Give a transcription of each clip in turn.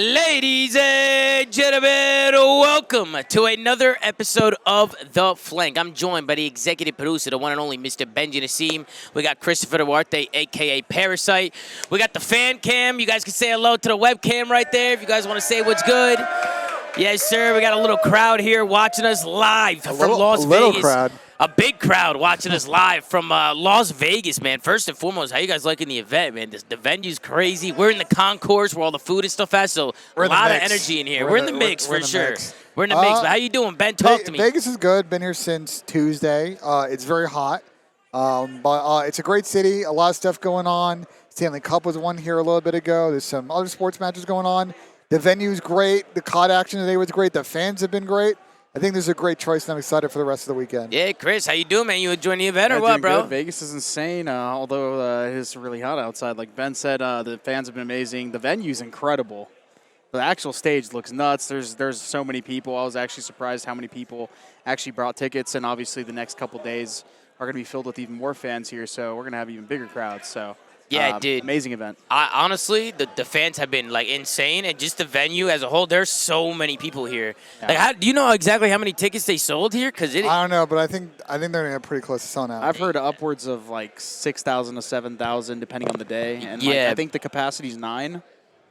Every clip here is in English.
Ladies and gentlemen, welcome to another episode of The Flank. I'm joined by the executive producer, the one and only Mr. Benji Nassim. We got Christopher Duarte, a.k.a. Parasite. We got the fan cam. You guys can say hello to the webcam right there if you guys want to say what's good. Yes, sir. We got a little crowd here watching us live from Las Vegas. Crowd. A big crowd watching us live from Las Vegas, man. First and foremost, how you guys liking the event, man? The venue's crazy. We're in the concourse where all the food and stuff at, so a lot of energy in here. We're in the mix for sure. We're in the mix. But how you doing, Ben? Talk to me. Vegas is good. Been here since Tuesday. It's very hot, but it's a great city. A lot of stuff going on. Stanley Cup was won here a little bit ago. There's some other sports matches going on. The venue's great. The COD action today was great. The fans have been great. I think this is a great choice, and I'm excited for the rest of the weekend. Yeah, Chris, how you doing, man? You enjoying the event or what, bro? Good. Vegas is insane, although it is really hot outside. Like Ben said, the fans have been amazing. The venue's incredible. The actual stage looks nuts. There's so many people. I was actually surprised how many people actually brought tickets, and obviously the next couple days are going to be filled with even more fans here, so we're going to have even bigger crowds. So. Yeah, dude. Amazing event. Honestly, the fans have been like insane, and just the venue as a whole. There's so many people here. Yeah. Like, do you know exactly how many tickets they sold here? Because I don't know, but I think they're gonna get pretty close to selling out. I've heard upwards of like 6,000 to 7,000 depending on the day, and I think the capacity's 9.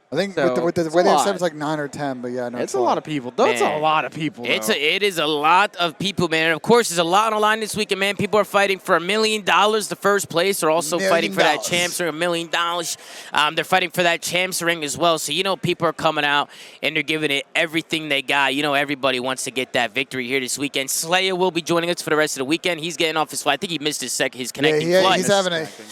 I think so with the way they said it's like 9 or 10, but yeah, no, it's a lot of people. That's a lot of people. It is a lot of people, man. And of course, there's a lot on the line this weekend, man. People are fighting for $1 million, the first place. They're also fighting for that champs ring, $1 million. They're fighting for that champs ring as well. So people are coming out and they're giving it everything they got. Everybody wants to get that victory here this weekend. Slayer will be joining us for the rest of the weekend. He's getting off his flight. I think he missed his connecting flight.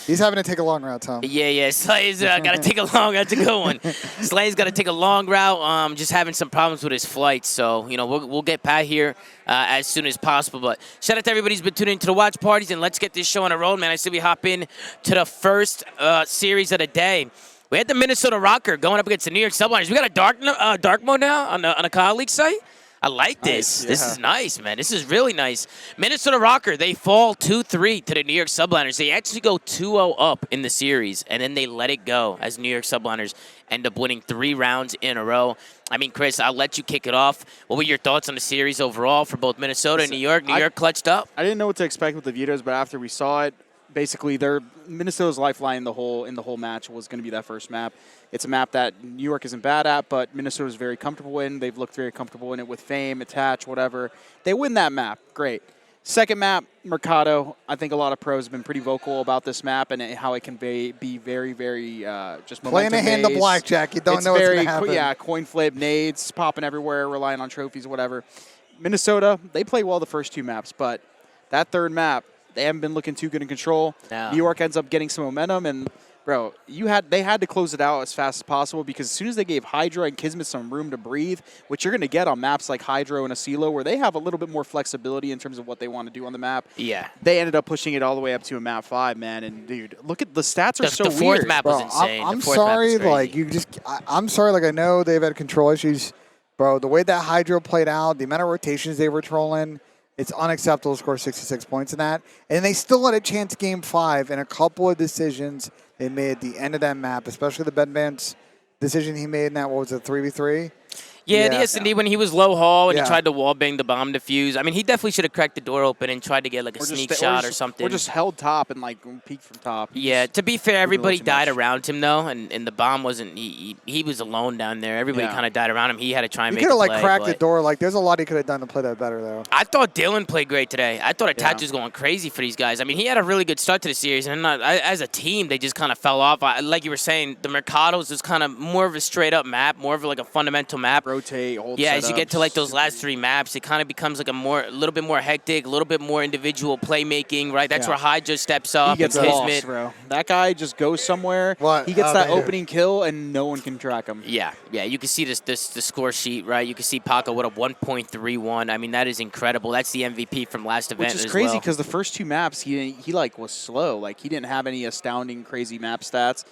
He's having to take a long route, Tom. Yeah. Slayer's got to take a long route. That's a good one. Slayer's got to take a long route, just having some problems with his flight. So, we'll get Pat here as soon as possible. But shout out to everybody who's been tuning into the watch parties, and let's get this show on the road, man. I say we hop in to the first series of the day. We had the Minnesota Rokkr going up against the New York Subliners. We got a dark mode now on a colleague site. I like this. Nice, This is nice, man. This is really nice. Minnesota Rokkr, they fall 2-3 to the New York Subliners. They actually go 2-0 up in the series, and then they let it go as New York Subliners end up winning 3 rounds in a row. I mean, Chris, I'll let you kick it off. What were your thoughts on the series overall for both Minnesota and New York? New York clutched up. I didn't know what to expect with the vetoes, but after we saw it, basically Minnesota's lifeline in the whole match was going to be that first map. It's a map that New York isn't bad at, but Minnesota's very comfortable in. They've looked very comfortable in it with Fame, Attach, whatever. They win that map. Great. Second map, Mercado. I think a lot of pros have been pretty vocal about this map and how it can be very, very just playing a hand of blackjack. You don't know what's going to happen. Yeah, coin flip, nades, popping everywhere, relying on trophies, whatever. Minnesota, they play well the first 2 maps, but that third map, they haven't been looking too good in control. No. New York ends up getting some momentum, and bro, they had to close it out as fast as possible because as soon as they gave Hydra and Kismet some room to breathe, which you're going to get on maps like Hydro and Asilo, where they have a little bit more flexibility in terms of what they want to do on the map. Yeah, they ended up pushing it all the way up to a map 5, man. And dude, look at the stats are so weird. The fourth map was insane. I'm sorry, I'm sorry, like I know they've had control issues, bro. The way that Hydro played out, the amount of rotations they were trolling. It's unacceptable to score 66 points in that. And they still had a chance game 5 and a couple of decisions they made at the end of that map, especially the Ben Vance decision he made in that, what was it, 3v3? Yeah, the S&D when he was low haul and he tried to wall bang the bomb defuse. I mean, he definitely should have cracked the door open and tried to get like a sneak shot or something. Or just held top and like peeked from top. Yeah, to be fair, everybody died around him though, and the bomb wasn't. He was alone down there. Everybody kind of died around him. He had to try and make. He could have like cracked the door. Like there's a lot he could have done to play that better though. I thought Dylan played great today. I thought Attach was going crazy for these guys. I mean, he had a really good start to the series, and as a team, they just kind of fell off. Like you were saying, the Mercados is kind of more of a straight up map, more of like a fundamental map. Rotate, hold. Yeah, as you get to like those last 3 maps, it kind of becomes like a little bit more hectic, a little bit more individual playmaking, right? That's where Hydra steps up. He gets lost, bro. That guy just goes somewhere. He gets that opening kill, and no one can track him. Yeah. You can see the score sheet, right? You can see Paco with a 1.31. I mean, that is incredible. That's the MVP from last event. Which is crazy because the first 2 maps, he like was slow. Like he didn't have any astounding, crazy map stats.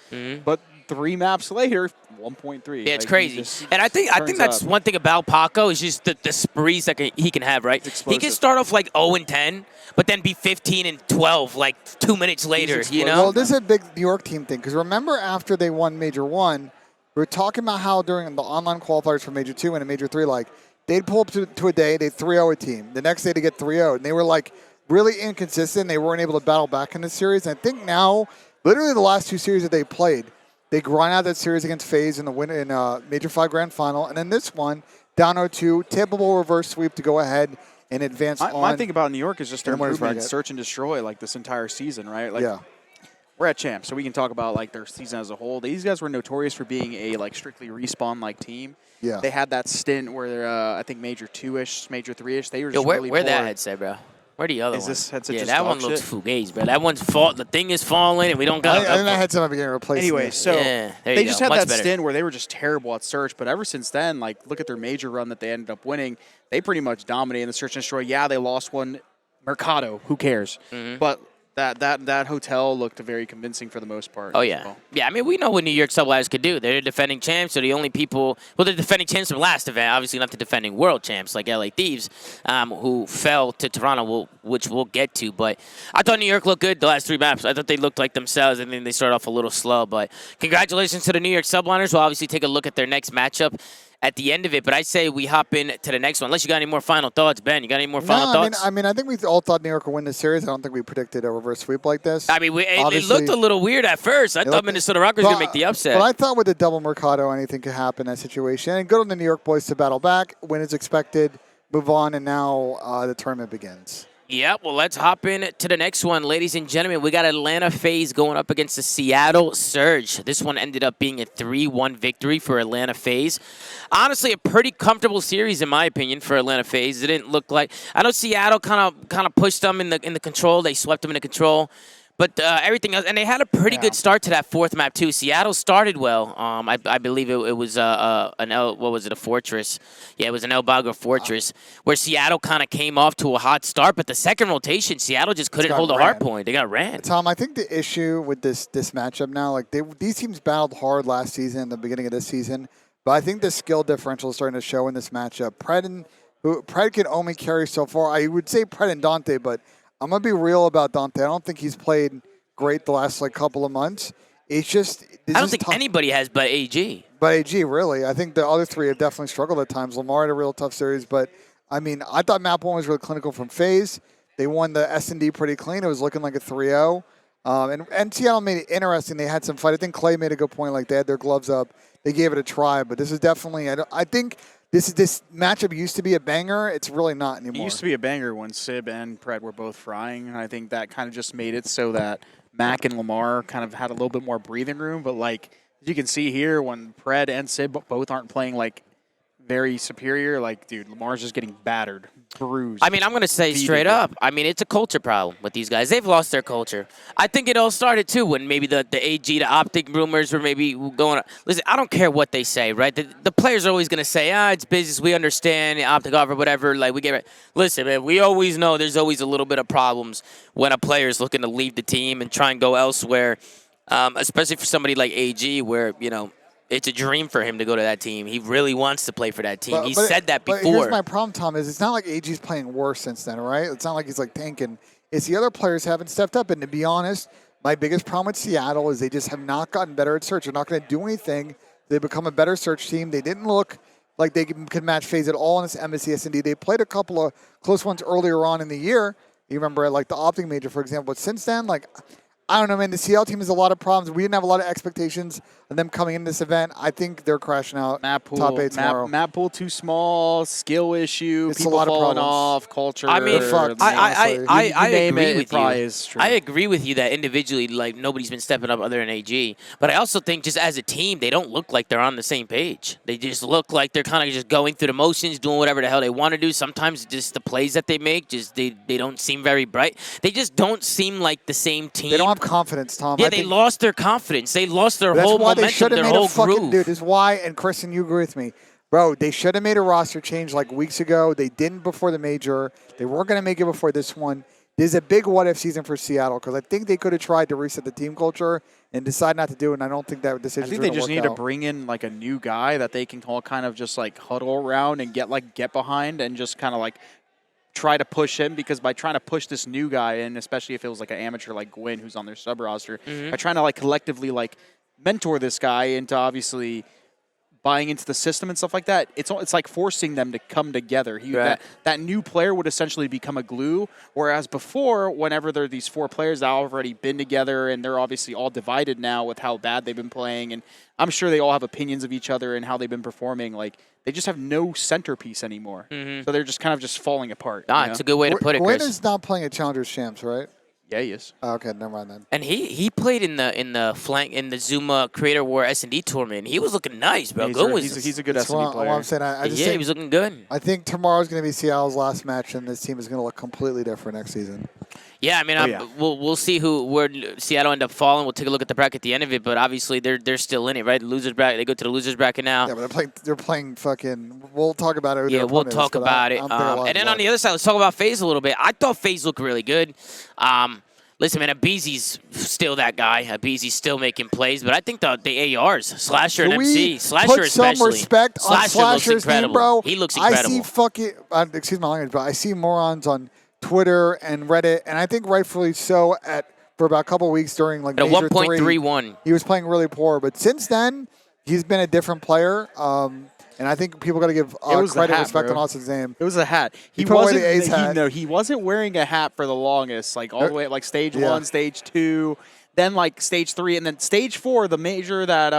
But 3 maps later, 1.3. Yeah, it's crazy. And I think that's one thing about Paco is just the sprees that he can have, right? He can start off like 0-10, but then be 15-12 like 2 minutes later, Well, this is a big New York team thing because remember after they won Major 1, we were talking about how during the online qualifiers for Major 2 and Major 3, like, they'd pull up to a day, they'd 3-0 a team. The next day they get 3-0. And they were, like, really inconsistent. They weren't able to battle back in the series. And I think now, literally the last 2 series that they played, they grind out that series against FaZe in the win in Major 5 Grand Final. And then this one, down 0-2, typical reverse sweep to go ahead and advance on. My thing about New York is just their improvement in bracket. search and destroy, like, this entire season, right? Like, Yeah. we're at champs, so we can talk about, like, their season as a whole. These guys were notorious for being a, like, strictly respawn-like team. Yeah. They had that stint where I think Major 2-ish, Major 3-ish, they were just where really that poor. headset, bro? Where the other Is one? this headset yeah, just that dog one looks shit? fugazi, bro. That one's the thing is falling, and we don't got I think that headset might be getting replaced. Anyway, so Yeah, there they you just go. had Much that better. stint where they were just terrible at search, but ever since then, like, look at their major run that they ended up winning. They pretty much dominated the search and destroy. Yeah, they lost one. Mercado, who cares? Mm-hmm. But that hotel looked very convincing for the most part. Oh, yeah. Yeah, I mean, we know what New York Subliners could do. They're defending champs. They're the only people – well, they're defending champs from last event. Obviously not the defending world champs like LA Thieves, who fell to Toronto, which we'll get to. But I thought New York looked good the last 3 maps. I thought they looked like themselves, and then they started off a little slow. But congratulations to the New York Subliners. We'll obviously take a look at their next matchup at the end of it, but I say we hop in to the next one. Unless you got any more final thoughts, Ben. You got any more final thoughts? I mean, I think we all thought New York would win this series. I don't think we predicted a reverse sweep like this. I mean, it looked a little weird at first. I thought Minnesota Rokkr was going to make the upset. But I thought with the double Mercado, anything could happen in that situation. And good on the New York boys to battle back, win as expected, move on, and now the tournament begins. Yep, well, let's hop in to the next one. Ladies and gentlemen, we got Atlanta FaZe going up against the Seattle Surge. This one ended up being a 3-1 victory for Atlanta FaZe. Honestly, a pretty comfortable series, in my opinion, for Atlanta FaZe. It didn't look like... I know Seattle kind of pushed them in the control. They swept them into control. But everything else, and they had a pretty good start to that 4th map too. Seattle started well. I believe it was a fortress? Yeah, it was an El Bagro fortress where Seattle kind of came off to a hot start. But the second rotation, Seattle just couldn't hold a hard point. They got ran. Tom, I think the issue with this matchup now, like these teams battled hard last season, and the beginning of this season. But I think the skill differential is starting to show in this matchup. Pred can only carry so far. I would say Pred and Dante, but I'm going to be real about Dante. I don't think he's played great the last couple of months. It's just... I don't think anybody has but AG. But AG, really. I think the other 3 have definitely struggled at times. Lamar had a real tough series, but, I mean, I thought map 1 was really clinical from FaZe. They won the S&D pretty clean. It was looking like a 3-0. And Seattle made it interesting. They had some fight. I think Clay made a good point. Like, they had their gloves up. They gave it a try. But this is definitely... I think... This matchup used to be a banger. It's really not anymore. It used to be a banger when Sib and Pred were both frying, and I think that kind of just made it so that Mac and Lamar kind of had a little bit more breathing room. But, like, you can see here when Pred and Sib both aren't playing, like, very superior, like, dude, Lamar's just getting battered, bruised. I mean, I'm going to say straight up, I mean, it's a culture problem with these guys. They've lost their culture. I think it all started, too, when maybe the AG, the OpTic rumors were maybe going on. Listen, I don't care what they say, right? The players are always going to say, it's business, we understand, OpTic offer, whatever, like, we get it. Listen, man, we always know there's always a little bit of problems when a player is looking to leave the team and try and go elsewhere, especially for somebody like AG where, you know, it's a dream for him to go to that team. He really wants to play for that team. He said that before. But here's my problem, Tom, is it's not like AG's playing worse since then, right? It's not like he's, like, tanking. It's the other players haven't stepped up. And to be honest, my biggest problem with Seattle is they just have not gotten better at search. They're not going to do anything. They've become a better search team. They didn't look like they could match FaZe at all in this Embassy S&D. They played a couple of close ones earlier on in the year. You remember, like, the OpTic Major, for example. But since then, like... I don't know, man. The Seattle team has a lot of problems. We didn't have a lot of expectations of them coming into this event. I think they're crashing out top 8 tomorrow. Map pool too small, skill issue, it's people a lot falling of off, culture. I mean, I agree with you. Is true. I agree with you that individually, like, nobody's been stepping up other than AG. But I also think just as a team, they don't look like they're on the same page. They just look like they're kind of just going through the motions, doing whatever the hell they want to do. Sometimes just the plays that they make, just they don't seem very bright. They just don't seem like the same team. They don't have confidence, Tom. Yeah, they lost their confidence. They lost their whole momentum, their whole groove. Dude, this is why, and Kristen, you agree with me. Bro, they should have made a roster change like weeks ago. They didn't before the major. They weren't going to make it before this one. This is a big what-if season for Seattle because I think they could have tried to reset the team culture and decide not to do it, and I don't think that decision is going to work out. I think they just need to bring in, like, a new guy that they can all kind of just, like, huddle around and get behind and just kind of, like, try to push him, because by trying to push this new guy in, especially if it was like an amateur like Gwyn who's on their sub roster, by trying to like collectively like mentor this guy into obviously buying into the system and stuff like that, it's like forcing them to come together. That new player would essentially become a glue, whereas before, whenever there are these 4 players that have already been together and they're obviously all divided now with how bad they've been playing, and I'm sure they all have opinions of each other and how they've been performing, like they just have no centerpiece anymore. So they're just kind of just falling apart. It's a good way to put it, Chris. Gwen is not playing at Challengers Champs, right? Yeah, he is. Oh, okay, never mind then. And he played in the ZooMaa Creator War S&D tournament. He was looking nice, bro. He's a good S&D player. I'm saying, I just think, he was looking good. I think tomorrow's going to be Seattle's last match, and this team is going to look completely different next season. Yeah, I mean, we'll see where Seattle end up falling. We'll take a look at the bracket at the end of it, but obviously they're still in it, right? The losers bracket, they go to the losers bracket now. Yeah, but they're playing fucking. We'll talk about it. Yeah, we'll talk about it. And then on the other side, let's talk about FaZe a little bit. I thought FaZe looked really good. Listen, man, Abeezy's still that guy. Abeezy's still making plays, but I think the ARs, Slasher and MC, Slasher especially. Put some respect on Slasher's name, bro. He looks incredible. I see fucking, excuse my language, but I see morons on Twitter and Reddit, and I think rightfully so. For about a couple of weeks during like Major 1.31, he was playing really poor, but since then he's been a different player. And I think people got to give credit, respect on Austin's name. It was a hat. He wasn't wearing a hat for the longest, like all the way like stage 1, stage 2, then like stage 3, and then stage 4, the major that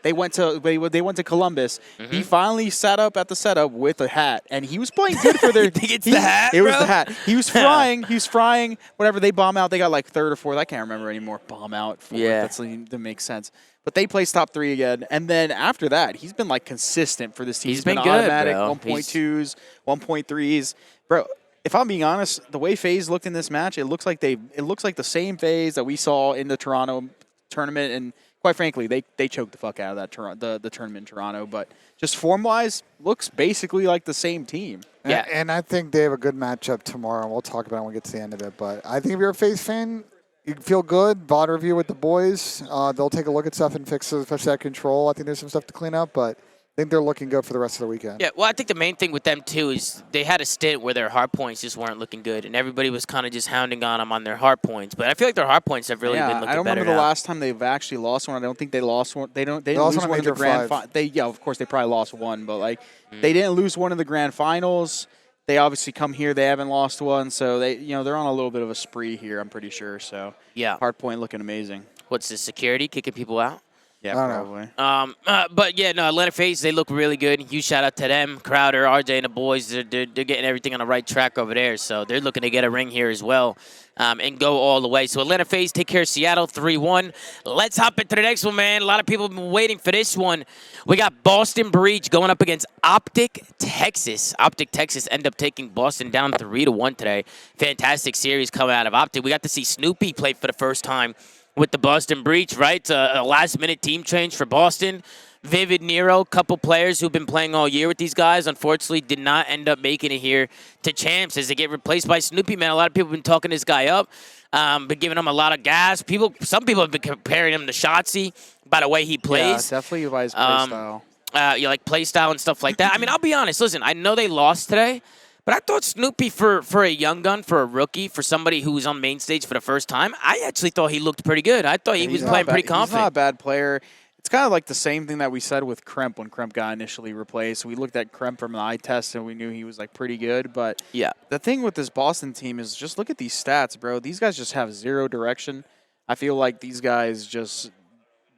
they went to Columbus. He finally sat up at the setup with a hat, and he was playing good for their. You think it's the hat? It was the hat. He was frying. He was frying. Whatever they bomb out, they got like 3rd or 4th. I can't remember anymore. Bomb out. 4th. Yeah, that makes sense. But they placed top 3 again, and then after that, he's been like consistent for this team. He's been good, automatic, bro. 1.2s, 1.3s, bro. If I'm being honest, the way FaZe looked in this match, it looks like the same FaZe that we saw in the Toronto tournament, and quite frankly, they choked the fuck out of that the tournament in Toronto. But just form-wise, looks basically like the same team. Yeah, and I think they have a good matchup tomorrow, and we'll talk about it when we get to the end of it. But I think if you're a FaZe fan, you feel good. VOD review with the boys. They'll take a look at stuff and fix it, especially that control. I think there's some stuff to clean up, but I think they're looking good for the rest of the weekend. Yeah, well, I think the main thing with them, too, is they had a stint where their hard points just weren't looking good, and everybody was kind of just hounding on them on their hard points. But I feel like their hard points have really been looking better. I don't remember the last time they've actually lost one. I don't think they lost one. They didn't lose one in the grand final. Of course, they probably lost one, but like they didn't lose one in the grand finals. They obviously come here. They haven't lost one, so they're on a little bit of a spree here. I'm pretty sure. So yeah, hardpoint looking amazing. What's the security kicking people out? Yeah, probably. But yeah, no, Atlanta FaZe, they look really good. Huge shout out to them, Crowder, RJ, and the boys. They're getting everything on the right track over there. So they're looking to get a ring here as well and go all the way. So Atlanta FaZe take care of Seattle 3-1. Let's hop into the next one, man. A lot of people have been waiting for this one. We got Boston Breach going up against OpTic Texas. OpTic Texas end up taking Boston down 3-1 today. Fantastic series coming out of OpTic. We got to see Snoopy play for the first time with the Boston Breach, right? It's a last-minute team change for Boston. Vivid, Nero, couple players who've been playing all year with these guys, unfortunately did not end up making it here to champs as they get replaced by Snoopy, man. A lot of people have been talking this guy up, been giving him a lot of gas. Some people have been comparing him to Shotzi by the way he plays. Yeah, definitely by his play style. Like play style and stuff like that. I mean, I'll be honest. Listen, I know they lost today, but I thought Snoopy, for a young gun, for a rookie, for somebody who was on main stage for the first time, I actually thought he looked pretty good. I thought he was playing pretty confident. He's not a bad player. It's kind of like the same thing that we said with Kremp when Kremp got initially replaced. We looked at Kremp from the eye test, and we knew he was like pretty good. But yeah, the thing with this Boston team is just look at these stats, bro. These guys just have zero direction. I feel like these guys just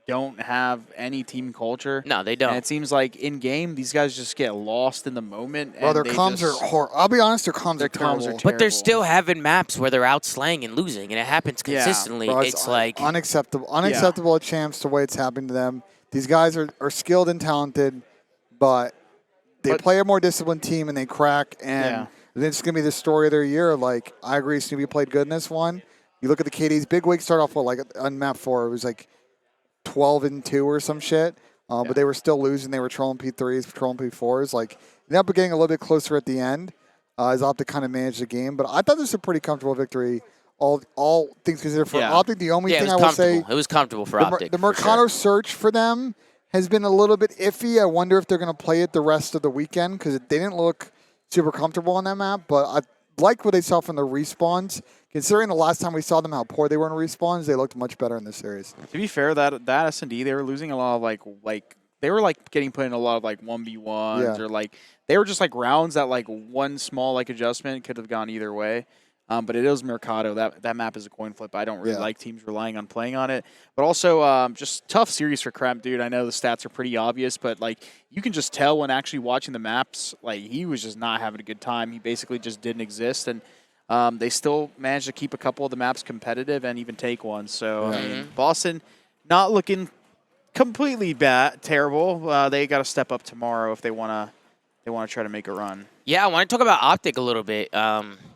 don't have any team culture. No, they don't. And it seems like in game, these guys just get lost in the moment. Well, their comms are horrible. I'll be honest, their comms are terrible. But they're still having maps where they're out slaying and losing, and it happens consistently. Bro, it's like unacceptable. Unacceptable at champs the way it's happening to them. These guys are skilled and talented, but they play a more disciplined team and they crack. And it's going to be the story of their year. Like, I agree, Snoopy played good in this one. You look at the KDs. Big Wig started off with, like, on map 4, it was like 12-2 or some shit. But they were still losing. They were trolling P3s, trolling P4s. Like, they ended up getting a little bit closer at the end as OpTic kind of managed the game. But I thought this was a pretty comfortable victory. All things considered for OpTic, the only thing I will say, it was comfortable for OpTic. The Mercado search for them has been a little bit iffy. I wonder if they're going to play it the rest of the weekend because they didn't look super comfortable on that map. But I like what they saw from the respawns. Considering the last time we saw them, how poor they were in respawns, they looked much better in this series. To be fair, that S&D, they were losing a lot of like they were like getting put in a lot of like 1v1s or like they were just like rounds that like one small like adjustment could have gone either way. But it is Mercado. That map is a coin flip. I don't really like teams relying on playing on it. But also, just tough series for Kremp, dude. I know the stats are pretty obvious, but like you can just tell when actually watching the maps, like he was just not having a good time. He basically just didn't exist, and they still managed to keep a couple of the maps competitive and even take one. So I mean, Boston not looking completely terrible. They got to step up tomorrow if they want to try to make a run. Yeah, I want to talk about OpTic a little bit.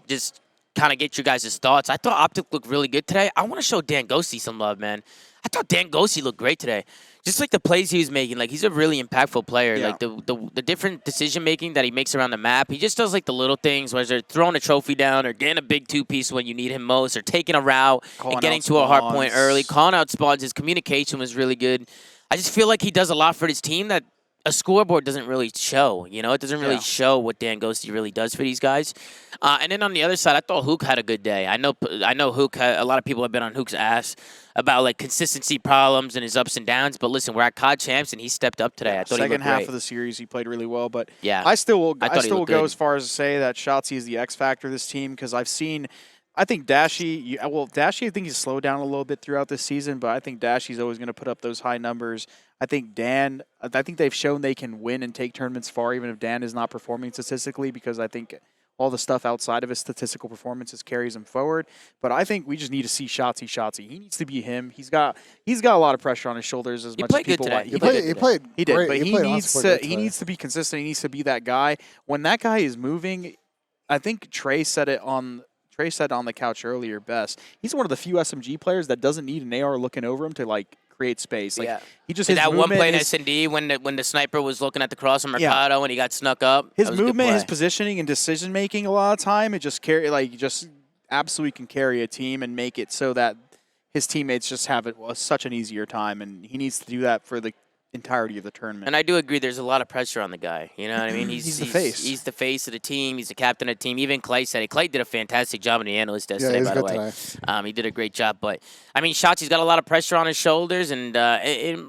Just kind of get your guys' thoughts. I thought OpTic looked really good today. I want to show Dan Ghosty some love, man. I thought Dan Ghosty looked great today. Just like the plays he was making, like he's a really impactful player. Yeah. Like the different decision making that he makes around the map, he just does like the little things, whether they're throwing a trophy down or getting a big 2-piece when you need him most, or taking a route and getting to a hard point early. Calling out spawns, his communication was really good. I just feel like he does a lot for his team that a scoreboard doesn't really show. You know, it doesn't really show what Dan Ghosty really does for these guys. And then on the other side, I thought Hook had a good day. I know Hook a lot of people have been on Hook's ass about like consistency problems and his ups and downs. But listen, we're at COD champs and he stepped up today. I thought second half great. of the series he played really well. But yeah, I still will go good. as far as to say that Shotzzy is the X factor of this team, because I think Dashy, I think he's slowed down a little bit throughout this season, but I think Dashy's always going to put up those high numbers. I think they've shown they can win and take tournaments far, even if Dan is not performing statistically, because I think all the stuff outside of his statistical performances carries him forward. But I think we just need to see Shotzzy. He needs to be him. He's got a lot of pressure on his shoulders as much as people want. He played but he needs to be consistent. He needs to be that guy. When that guy is moving, I think Trey said on the couch earlier best. He's one of the few SMG players that doesn't need an AR looking over him to like create space. Like he just that one play in S&D when the sniper was looking at the cross on Mercado and he got snuck up. His movement, his positioning, and decision making a lot of time, it just absolutely can carry a team and make it so that his teammates just have such an easier time, and he needs to do that for the entirety of the tournament. And I do agree there's a lot of pressure on the guy. You know what I mean? He's the face. He's the face of the team. He's the captain of the team. Even Clay said it. Clay did a fantastic job in the analyst desk today, by the way. He did a great job. But, I mean, Shotzzy's got a lot of pressure on his shoulders. And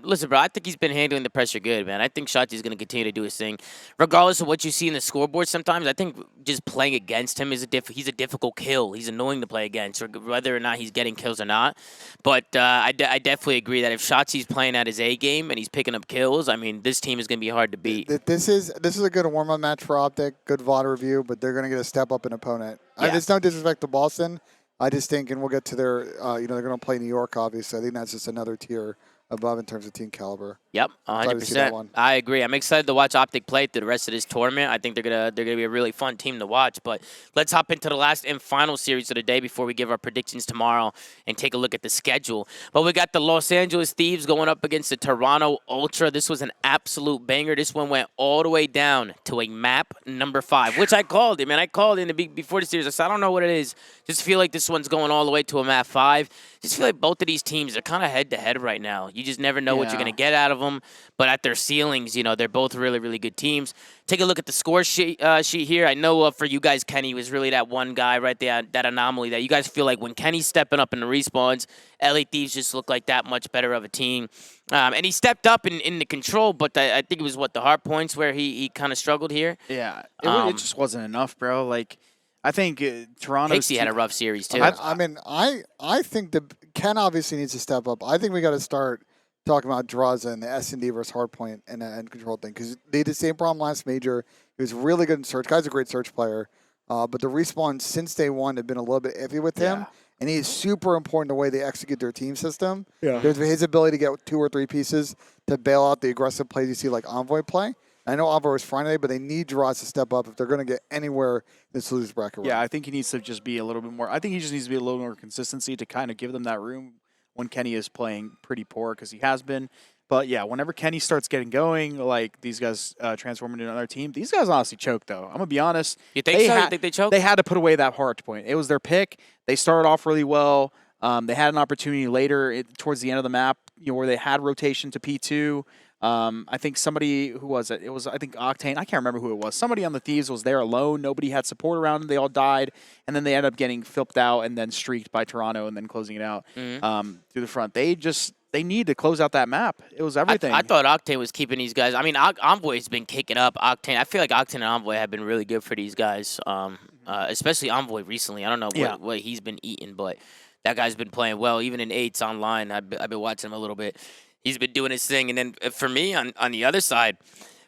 listen, bro, I think he's been handling the pressure good, man. I think Shotzzy's going to continue to do his thing. Regardless of what you see in the scoreboard sometimes, I think just playing against him, he's a difficult kill. He's annoying to play against, whether or not he's getting kills or not. But I definitely agree that if Shotzzy's playing at his A game and he's picking up kills, I mean, this team is going to be hard to beat. This is a good warm-up match for OpTic, good VOD review, but they're going to get a step-up in opponent. There's no disrespect to Boston. I just think, and we'll get to their, they're going to play New York, obviously. I think that's just another tier above in terms of team caliber. Yep, 100%. I agree. I'm excited to watch OpTic play through the rest of this tournament. I think they're gonna be a really fun team to watch. But let's hop into the last and final series of the day before we give our predictions tomorrow and take a look at the schedule. But we got the Los Angeles Thieves going up against the Toronto Ultra. This was an absolute banger. This one went all the way down to a map number 5, which I called it, man. I called it before the series. I said, I don't know what it is. Just feel like this one's going all the way to a map 5. Just feel like both of these teams are kind of head-to-head right now. You just never know what you're going to get out of them. But at their ceilings, they're both really, really good teams. Take a look at the score sheet here. I know for you guys, Kenny was really that one guy right there, that anomaly that you guys feel like when Kenny's stepping up in the respawns, LA Thieves just look like that much better of a team. And he stepped up in the control, but I think it was, the hard points where he kind of struggled here? Yeah, it just wasn't enough, bro. Like, I think Toronto had a rough series, too. I think Ken obviously needs to step up. I think we got to start talking about Draza and the S&D versus hardpoint and control thing, because they did the same problem last major. He was really good in search. Guy's a great search player, but the respawn since day one had been a little bit iffy with him, and he's super important the way they execute their team system. Yeah. There's his ability to get 2 or 3 pieces to bail out the aggressive plays you see like Envoy play. I know Envoy was Friday, but they need Draza to step up if they're going to get anywhere in this lose bracket. Yeah, I think he needs to just be a little bit more. I think he just needs to be a little more consistency to kind of give them that room when Kenny is playing pretty poor, because he has been. But yeah, whenever Kenny starts getting going, like these guys transform into another team, these guys honestly choke, though. I'm going to be honest. You think so? You think they choke? They had to put away that hard point. It was their pick. They started off really well. They had an opportunity later towards the end of the map, where they had rotation to P2. I think somebody, who was it? It was, I think, Octane. I can't remember who it was. Somebody on the Thieves was there alone. Nobody had support around them. They all died. And then they ended up getting flipped out and then streaked by Toronto and then closing it out through the front. They just they need to close out that map. It was everything. I thought Octane was keeping these guys. I mean, Envoy's been kicking up. Octane, I feel like Octane and Envoy have been really good for these guys, especially Envoy recently. I don't know what he's been eating, but that guy's been playing well. Even in 8s online, I've been watching him a little bit. He's been doing his thing. And then for me, on the other side,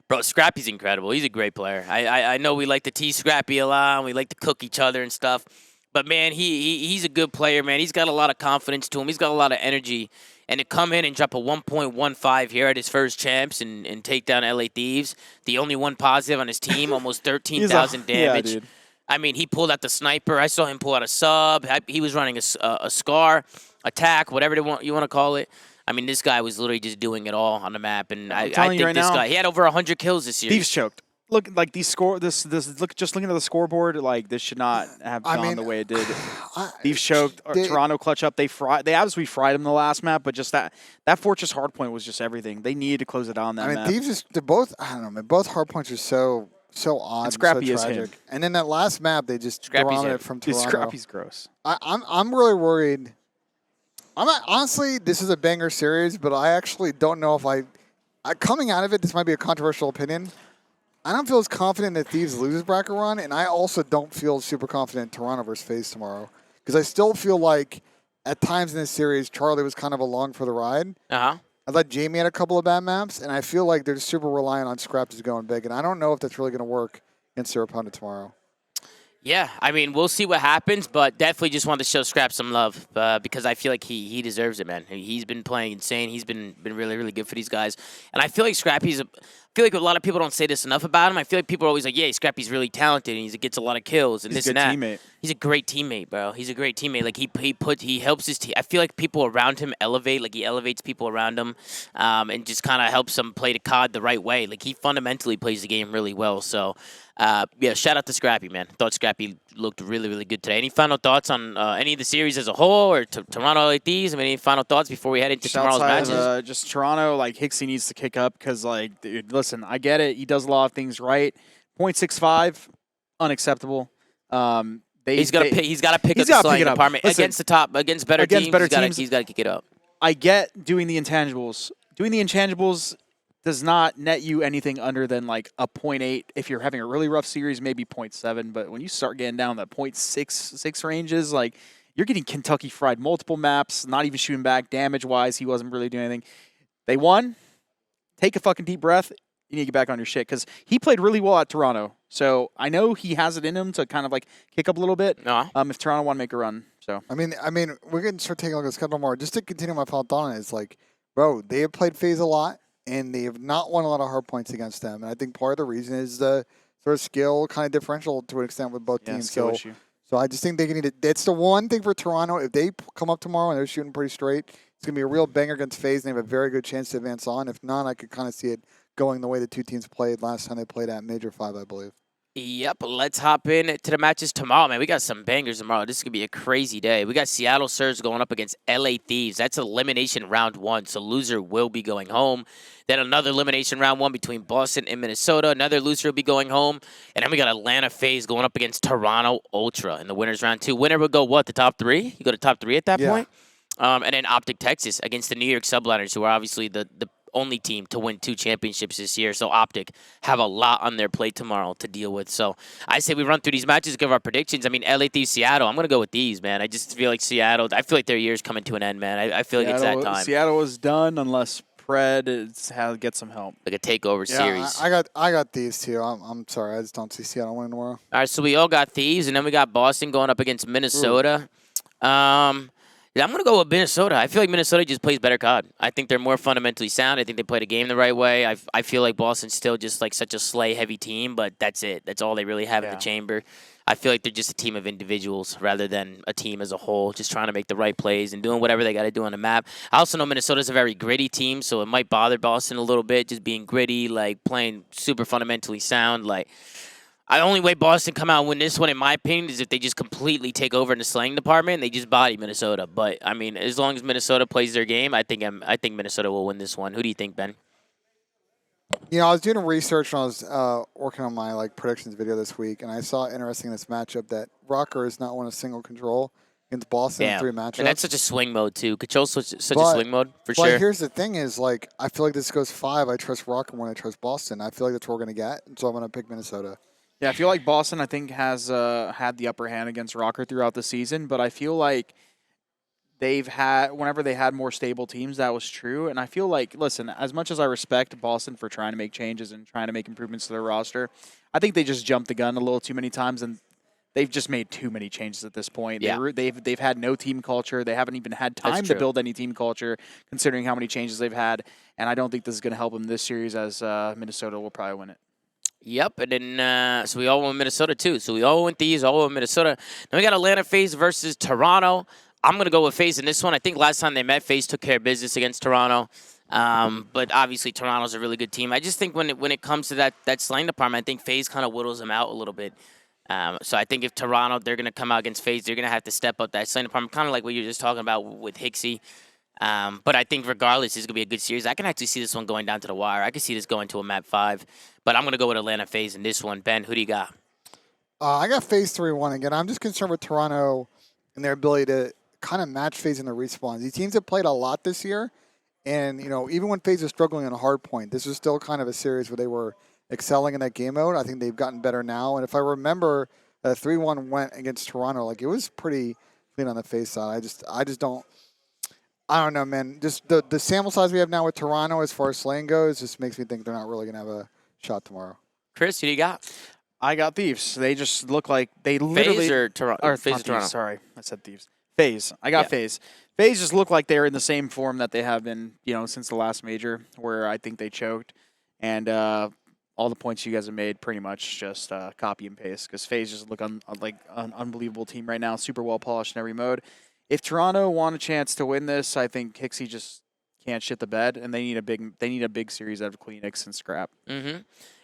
bro, Scrappy's incredible. He's a great player. I know we like to tease Scrappy a lot, and we like to cook each other and stuff. But, man, he's a good player, man. He's got a lot of confidence to him. He's got a lot of energy. And to come in and drop a 1.15 here at his first champs and take down LA Thieves, the only one positive on his team, almost 13,000 damage. Yeah, dude. I mean, he pulled out the sniper. I saw him pull out a sub. He was running a scar, attack, whatever you want to call it. I mean, this guy was literally just doing it all on the map. And I think right this guy, he had over 100 kills this year. Thieves choked. Look, like these score. Just looking at the scoreboard, like this should not have gone the way it did. Thieves choked. Toronto clutch up. They absolutely fried him the last map, but just that Fortress hardpoint was just everything. They needed to close it down. That map. Thieves they're both. I don't know, man. Both hardpoints are so odd, and Scrappy so is tragic. him. And then that last map, they just dominated from Toronto. Scrappy's gross. I'm really worried. Honestly, this is a banger series, but I actually don't know if coming out of it, this might be a controversial opinion. I don't feel as confident that Thieves loses bracket run, and I also don't feel super confident Toronto versus FaZe tomorrow. Because I still feel like at times in this series, Charlie was kind of along for the ride. Uh-huh. I thought Jamie had a couple of bad maps, and I feel like they're super reliant on Scrap just going big, and I don't know if that's really going to work against their opponent tomorrow. Yeah, I mean, we'll see what happens, but definitely just wanted to show Scrap some love because I feel like he deserves it, man. He's been playing insane. He's been really, really good for these guys. And I feel like Scrappy's I feel like a lot of people don't say this enough about him. I feel like people are always like, yeah, Scrappy's really talented and he gets a lot of kills and He's this a good and that. teammate. He's a great teammate, bro. He's a great teammate. Like he helps his team. I feel like people around him elevate. Like he elevates people around him, and just kind of helps them play the COD the right way. Like he fundamentally plays the game really well. So, yeah, shout out to Scrappy, man. Thought Scrappy looked really, really good today. Any final thoughts on any of the series as a whole, or Toronto LA Thieves? I mean, any final thoughts before we head into tomorrow's matches? Just Toronto, like Hicksy needs to kick up because, like, dude, listen, I get it. He does a lot of things right. 0.65, unacceptable. He's got to pick up the slaying department against better teams. He's got to kick it up. I get doing the intangibles. Doing the intangibles does not net you anything under than like a 0.8. If you're having a really rough series, maybe 0.7. But when you start getting down that 0.66 ranges, like you're getting Kentucky fried multiple maps, not even shooting back damage-wise. He wasn't really doing anything. They won. Take a fucking deep breath. You need to get back on your shit because he played really well at Toronto. So I know he has it in him to kind of like kick up a little bit. If Toronto want to make a run. So I mean, we're going to start taking a look at the schedule more. Just to continue my final thought on it, it's like, bro, they have played FaZe a lot, and they have not won a lot of hard points against them. And I think part of the reason is the sort of skill kind of differential to an extent with both teams. Skill issue. So I just think they need to. That's the one thing for Toronto. If they come up tomorrow and they're shooting pretty straight, it's going to be a real banger against FaZe, and they have a very good chance to advance on. If not, I could kind of see it going the way the two teams played last time they played at Major 5, I believe. Yep, let's hop in to the matches tomorrow, man. We got some bangers tomorrow. This is going to be a crazy day. We got Seattle Surge going up against LA Thieves. That's elimination round 1, so loser will be going home. Then another elimination round 1 between Boston and Minnesota. Another loser will be going home. And then we got Atlanta FaZe going up against Toronto Ultra in the winners round 2. Winner will go what, the top 3? You go to top 3 at that point? And then OpTic Texas against the New York Subliners, who are obviously the only team to win 2 championships this year. So OpTic have a lot on their plate tomorrow to deal with. So I say we run through these matches, give our predictions. I mean, LA Thieves, Seattle. I'm going to go with these, man. I just feel like Seattle, I feel like their year's coming to an end, man. I feel like it's that time. Seattle was done unless Pred gets some help. Like a takeover series. I got Thieves too. I'm sorry. I just don't see Seattle winning tomorrow. All right, so we all got Thieves, and then we got Boston going up against Minnesota. Yeah, I'm going to go with Minnesota. I feel like Minnesota just plays better COD. I think they're more fundamentally sound. I think they play the game the right way. I feel like Boston's still just like such a slay-heavy team, but that's it. That's all they really have in the chamber. I feel like they're just a team of individuals rather than a team as a whole, just trying to make the right plays and doing whatever they got to do on the map. I also know Minnesota's a very gritty team, so it might bother Boston a little bit, just being gritty, like playing super fundamentally sound. Like, the only way Boston come out and win this one, in my opinion, is if they just completely take over in the slaying department and they just body Minnesota. But, I mean, as long as Minnesota plays their game, I think Minnesota will win this one. Who do you think, Ben? You know, I was doing research when I was working on my predictions video this week, and I saw interesting in this matchup that Rokkr has not won a single control against Boston in Damn. 3 matchups. And that's such a swing mode, too. Control's such a But- swing mode, for But sure. here's the thing is, like, I feel like this goes 5. I trust Rokkr when I trust Boston. I feel like that's what we're going to get, and so I'm going to pick Minnesota. Yeah, I feel like Boston, I think, has had the upper hand against Rokkr throughout the season, but I feel like they've had, whenever they had more stable teams, that was true. And I feel like, listen, as much as I respect Boston for trying to make changes and trying to make improvements to their roster, I think they just jumped the gun a little too many times, and they've just made too many changes at this point. Yeah. They've had no team culture. They haven't even had time to build any team culture, considering how many changes they've had. And I don't think this is going to help them this series, as Minnesota will probably win it. Yep, and then so we all won Minnesota too. So we all went Thieves, all won Minnesota. Then we got Atlanta FaZe versus Toronto. I'm gonna go with FaZe in this one. I think last time they met, FaZe took care of business against Toronto. But obviously Toronto's a really good team. I just think when it comes to that slaying department, I think FaZe kind of whittles them out a little bit. So I think if Toronto, they're gonna come out against FaZe, they're gonna have to step up that slaying department, kind of like what you were just talking about with Hixie. But I think regardless, it's going to be a good series. I can actually see this one going down to the wire. I can see this going to a map 5. But I'm going to go with Atlanta FaZe in this one. Ben, who do you got? I got FaZe 3-1 again. I'm just concerned with Toronto and their ability to kind of match FaZe in the respawns. These teams have played a lot this year. And, you know, even when FaZe was struggling on a hard point, this was still kind of a series where they were excelling in that game mode. I think they've gotten better now. And if I remember, 3-1 went against Toronto. Like, it was pretty clean on the FaZe side. I just don't. I don't know, man. Just the sample size we have now with Toronto as far as slaying goes just makes me think they're not really going to have a shot tomorrow. Chris, who do you got? I got Thieves. They just look like they literally... FaZe or Toronto? Or FaZe or Thieves, Toronto? sorry. I said Thieves. FaZe. I got FaZe. FaZe just look like they're in the same form that they have been, you know, since the last major, where I think they choked. And all the points you guys have made pretty much just copy and paste, because FaZe just look like an unbelievable team right now, super well polished in every mode. If Toronto want a chance to win this, I think Hixie just can't shit the bed, and they need a big series out of Cleanix and Scrap. Mm-hmm.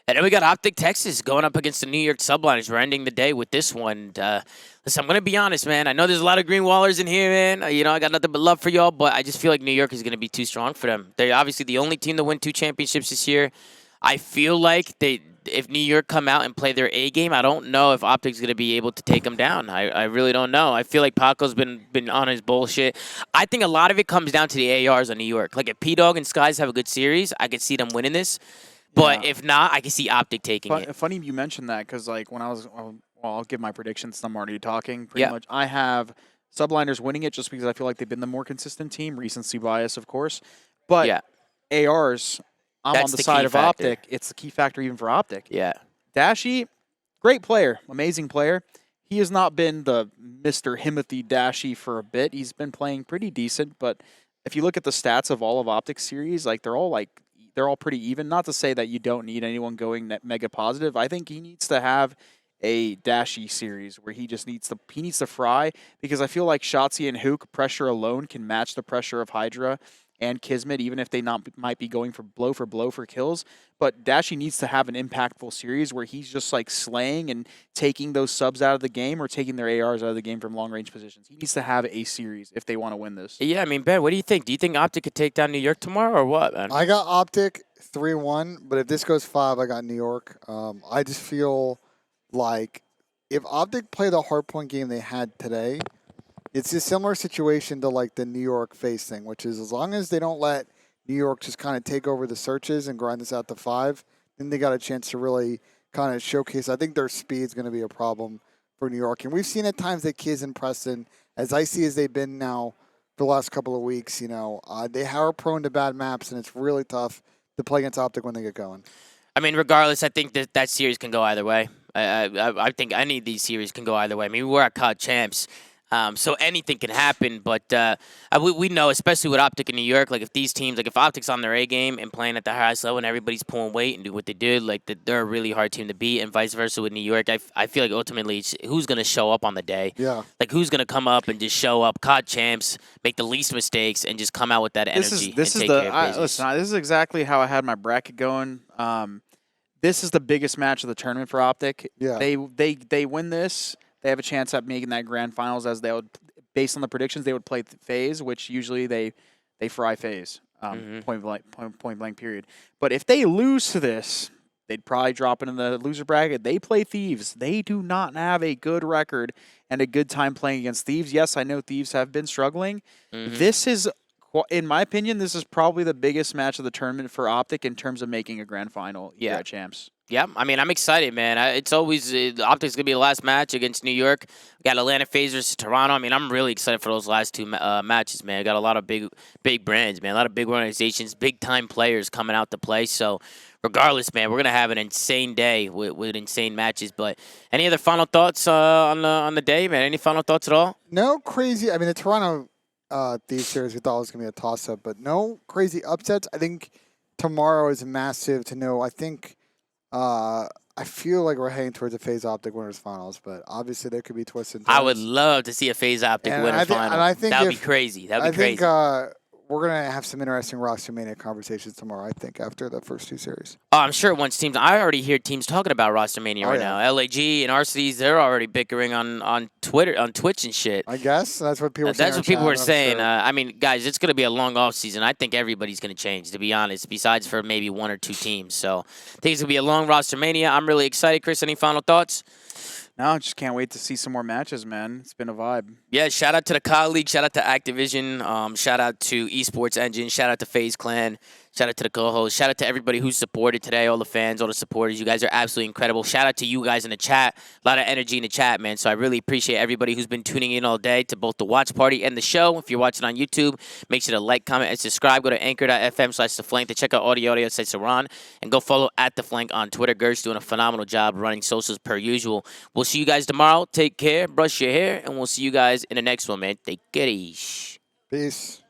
And then we got OpTic Texas going up against the New York Subliners. We're ending the day with this one. Listen, I'm going to be honest, man. I know there's a lot of green wallers in here, man. You know, I got nothing but love for y'all, but I just feel like New York is going to be too strong for them. They're obviously the only team to win 2 championships this year. I feel like if New York come out and play their A game, I don't know if OpTic's going to be able to take them down. I really don't know. I feel like Paco's been on his bullshit. I think a lot of it comes down to the ARs on New York. Like, if P-Dog and Skies have a good series, I could see them winning this. But if not, I can see OpTic taking it. Funny you mentioned that, because like when I was, well, I'll give my predictions. I'm already talking. Pretty much, I have Subliners winning it just because I feel like they've been the more consistent team. Recency bias, of course. But ARs, I'm on the side of OpTic. It's the key factor even for OpTic. Yeah. Dashy, great player, amazing player. He has not been the Mr. Himothy Dashy for a bit. He's been playing pretty decent, but if you look at the stats of all of OpTic's series, like they're all pretty even. Not to say that you don't need anyone going mega positive. I think he needs to have a Dashy series where he just needs to fry, because I feel like Shotzi and Hook pressure alone can match the pressure of Hydra and Kismet, even if they might be going for blow for kills. But Dashy needs to have an impactful series where he's just like slaying and taking those subs out of the game, or taking their ARs out of the game from long range positions. He needs to have a series if they want to win this. Yeah, I mean, Ben, what do you think? Do you think OpTic could take down New York tomorrow, or what, man? I got OpTic 3-1, but if this goes 5, I got New York. I just feel like if OpTic play the hardpoint game they had today, it's a similar situation to like the New York FaZe thing, which is as long as they don't let New York just kind of take over the searches and grind this out to 5, then they got a chance to really kind of showcase. I think their speed's going to be a problem for New York. And we've seen at times that Kiz and Preston, as icy as they've been now for the last couple of weeks, you know, they are prone to bad maps, and it's really tough to play against OpTic when they get going. I mean, regardless, I think that series can go either way. I think any of these series can go either way. I mean, we're at COD champs. So anything can happen, but we know, especially with OpTic in New York, like if these teams, like if OpTic's on their A game and playing at the highest level and everybody's pulling weight and do what they did, like they're a really hard team to beat, and vice versa with New York. I feel like ultimately it's who's going to show up on the day. Yeah. Like who's going to come up and just show up, COD champs, make the least mistakes, and just come out with that energy. This is exactly how I had my bracket going. This is the biggest match of the tournament for OpTic. Yeah. They win this. They have a chance at making that grand finals, as they would, based on the predictions, they would play FaZe, which usually they fry FaZe, point blank period. But if they lose to this, they'd probably drop it in the loser bracket. They play Thieves. They do not have a good record and a good time playing against Thieves. Yes, I know Thieves have been struggling. This is, in my opinion, this is probably the biggest match of the tournament for OpTic in terms of making a grand final here at Champs. Yeah, I mean, I'm excited, man. It's always OpTic's gonna be the last match against New York. We got Atlanta FaZe versus Toronto. I mean, I'm really excited for those last two matches, man. I got a lot of big brands, man. A lot of big organizations, big time players coming out to play. So, regardless, man, we're gonna have an insane day with insane matches. But any other final thoughts on the day, man? Any final thoughts at all? No crazy. I mean, the Toronto Thieves series we thought was gonna be a toss up, but no crazy upsets. I think tomorrow is massive to know. I think. I feel like we're heading towards a FaZe OpTic winners finals, but obviously there could be twists and turns. I would love to see a FaZe OpTic winners final. And I think that would be crazy. That would be crazy. I think we're gonna have some interesting Rokkr Mania conversations tomorrow. I think after the first two series. Oh, I'm sure once teams. I already hear teams talking about Rokkr Mania right now. LAG and RCs, they're already bickering on Twitter, on Twitch and shit. I guess that's what people. That's what people were saying. Sure. I mean, guys, it's gonna be a long off season. I think everybody's gonna change, to be honest. Besides for maybe one or two teams, so I think it's gonna be a long Rokkr Mania. I'm really excited. Chris, any final thoughts? No, just can't wait to see some more matches, man. It's been a vibe. Yeah, shout out to the COD League, shout out to Activision, shout out to Esports Engine, shout out to FaZe Clan, shout out to the co-hosts, shout out to everybody who supported today, all the fans, all the supporters. You guys are absolutely incredible. Shout out to you guys in the chat. A lot of energy in the chat, man. So I really appreciate everybody who's been tuning in all day to both the watch party and the show. If you're watching on YouTube, make sure to like, comment, and subscribe. Go to anchor.fm/theflank to check out audio sites Saran, and go follow @theflank on Twitter. Gert's doing a phenomenal job running socials per usual. We'll see you guys tomorrow. Take care, brush your hair, and we'll see you guys in the next one, man. Take care. Peace.